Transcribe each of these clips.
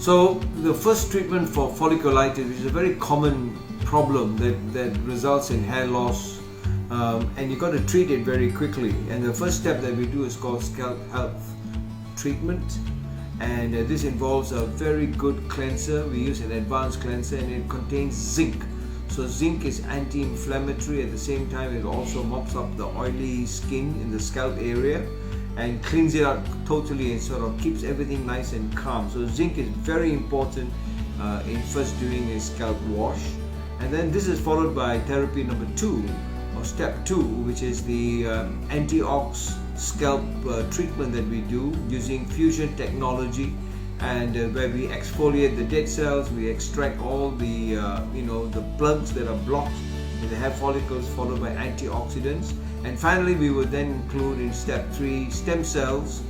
So the first treatment for folliculitis, which is a very common problem that results in hair loss, and you've got to treat it very quickly. And the first step that we do is called Scalp Health Treatment, and this involves a very good cleanser. We use an advanced cleanser, and it contains zinc. So zinc is anti-inflammatory. At the same time, it also mops up the oily skin in the scalp area and cleans it out totally and sort of keeps everything nice and calm. So zinc is very important in first doing a scalp wash. And then this is followed by therapy number 2 or step 2, which is the Antiox Scalp Treatment that we do using fusion technology, and where we exfoliate the dead cells, we extract all the the plugs that are blocked in the hair follicles, followed by antioxidants. And finally, we would then include in step 3 stem cells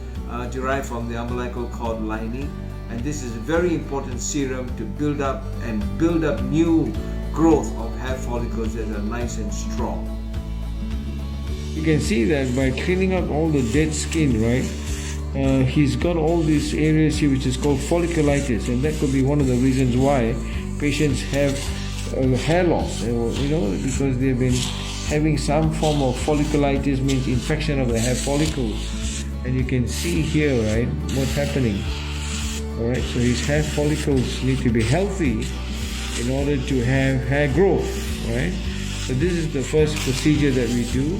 derived from the umbilical cord lining, and this is a very important serum to build up new growth of hair follicles that are nice and strong. You can see that by cleaning up all the dead skin, right? He's got all these areas here which is called folliculitis, and that could be one of the reasons why patients have hair loss, because they've been having some form of folliculitis, means infection of the hair follicles. And you can see here, right, what's happening. Alright, so his hair follicles need to be healthy in order to have hair growth, right? So this is the first procedure that we do.